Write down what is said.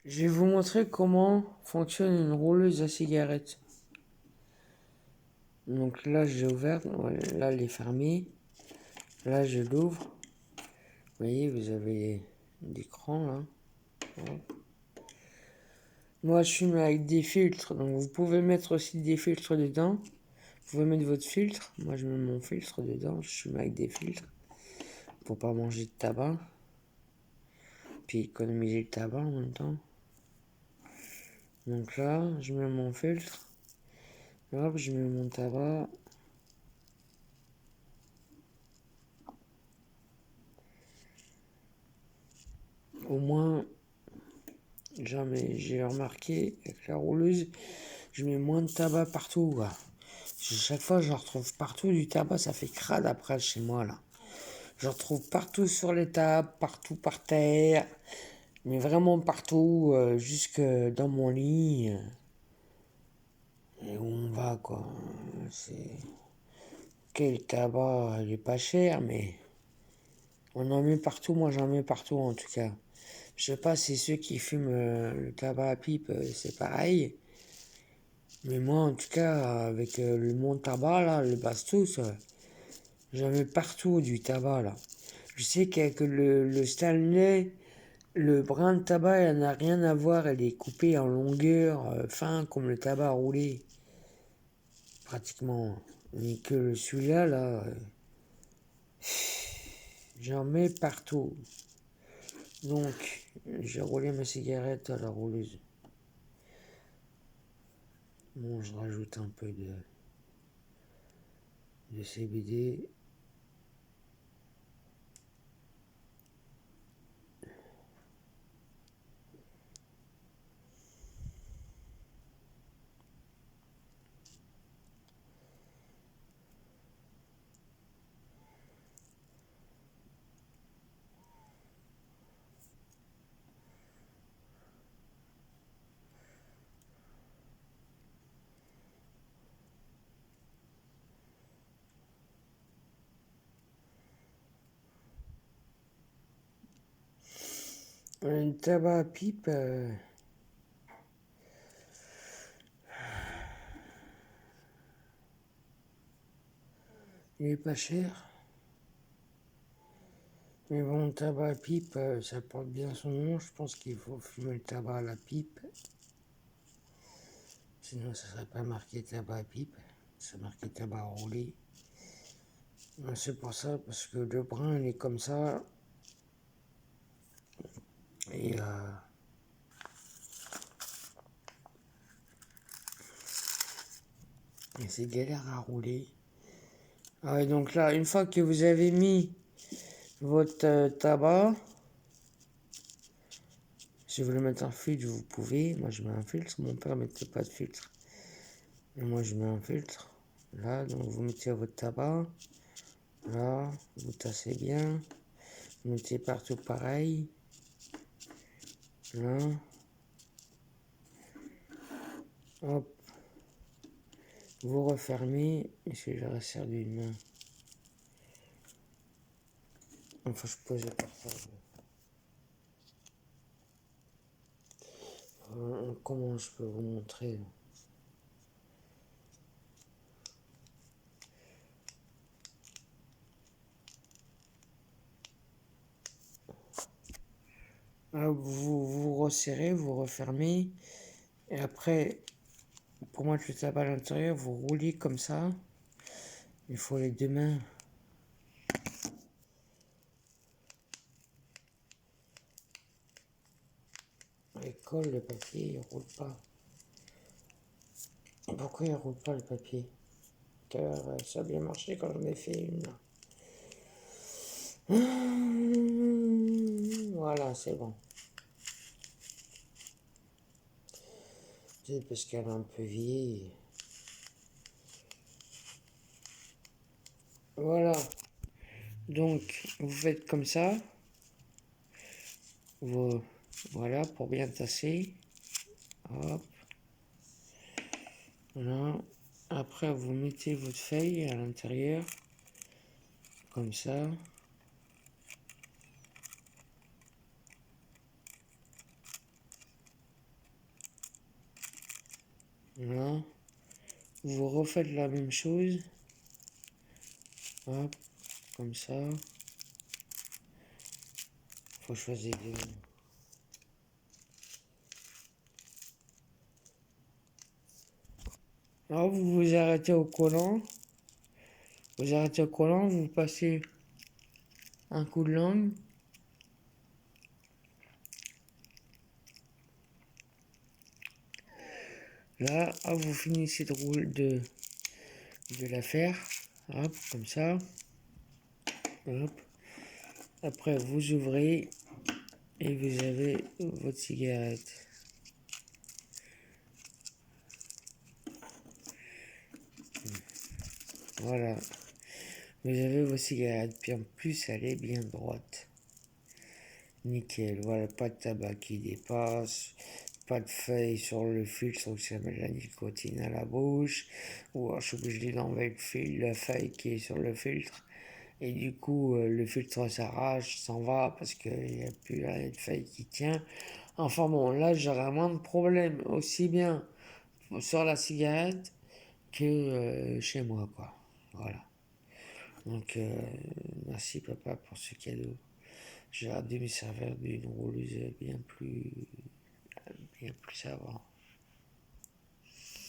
Je vais vous montrer comment fonctionne une rouleuse à cigarettes. Donc là, j'ai ouvert, voilà, là, elle est fermée. Là, je l'ouvre. Vous voyez, vous avez l'écran là. Voilà. Moi, je fume avec des filtres, donc vous pouvez mettre aussi des filtres dedans. Vous pouvez mettre votre filtre. Moi, je mets mon filtre dedans. Je fume avec des filtres pour pas manger de tabac. Puis économiser le tabac en même temps. Donc là, je mets mon filtre. Hop, je mets mon tabac. Au moins, jamais j'ai remarqué avec la rouleuse, je mets moins de tabac partout. Quoi. Chaque fois, je retrouve partout du tabac, ça fait crade après chez moi là. Je retrouve partout sur les tables, partout par terre, mais vraiment partout, jusque dans mon lit. Et où on va quoi. C'est. Quel tabac, il est pas cher, mais on en met partout, moi j'en mets partout en tout cas. Je sais pas si ceux qui fument le tabac à pipe, c'est pareil. Mais moi, en tout cas, avec mon tabac, là, le Bastos, j'en mets partout du tabac, là. Je sais qu'avec le Stanley, le brin de tabac, il n'a rien à voir. Elle est coupée en longueur, fin, comme le tabac roulé, pratiquement. Mais que celui-là, là, j'en mets partout. Donc, j'ai roulé ma cigarette à la rouleuse. Bon, je rajoute un peu de CBD. Le tabac à pipe, il est pas cher. Mais bon, le tabac à pipe, ça porte bien son nom. Je pense qu'il faut fumer le tabac à la pipe. Sinon, ça serait pas marqué tabac à pipe. C'est marqué tabac roulé. C'est pour ça, parce que le brin, il est comme ça. Et c'est galère à rouler. Ah ouais, donc là, une fois que vous avez mis votre tabac, si vous voulez mettre un filtre, vous pouvez. Moi, je mets un filtre. Mon père ne mettait pas de filtre. Et moi, je mets un filtre. Là, donc vous mettez votre tabac. Là, vous tassez bien. Vous mettez partout pareil. Là. Hop. Vous refermez. Et si je resserre d'une main. Enfin, je pose par ça. Comment je peux vous montrer? Là, vous resserrez, vous refermez. Et après, pour mettre le tabac à l'intérieur, vous roulez comme ça. Il faut les deux mains. Il colle le papier, il roule pas. Pourquoi il roule pas le papier? Car ça a bien marché quand j'en ai fait une. Voilà, c'est bon. C'est parce qu'elle a un peu vieilli. Voilà. Donc, vous faites comme ça. Vous, voilà, pour bien tasser. Hop. Voilà. Après, vous mettez votre feuille à l'intérieur. Comme ça. Là, vous refaites la même chose. Hop, comme ça. Faut choisir deux. Alors, vous vous arrêtez au collant. Vous arrêtez au collant, vous passez un coup de langue. Là, hop, vous finissez de la faire. Hop, comme ça. Hop. Après, vous ouvrez et vous avez votre cigarette. Voilà. Vous avez vos cigarettes. Puis en plus, elle est bien droite. Nickel. Voilà, pas de tabac qui dépasse. Pas de feuilles sur le filtre, donc ça met de la nicotine à la bouche. Ou alors, je suis obligé d'enlever la feuille qui est sur le filtre. Et du coup, le filtre s'arrache, s'en va parce qu'il n'y a plus la feuille qui tient. Enfin bon, là, j'aurais moins de problèmes, aussi bien sur la cigarette que chez moi, quoi. Voilà. Donc, merci papa pour ce cadeau. J'aurais dû me servir d'une rouleuse bien plus savante.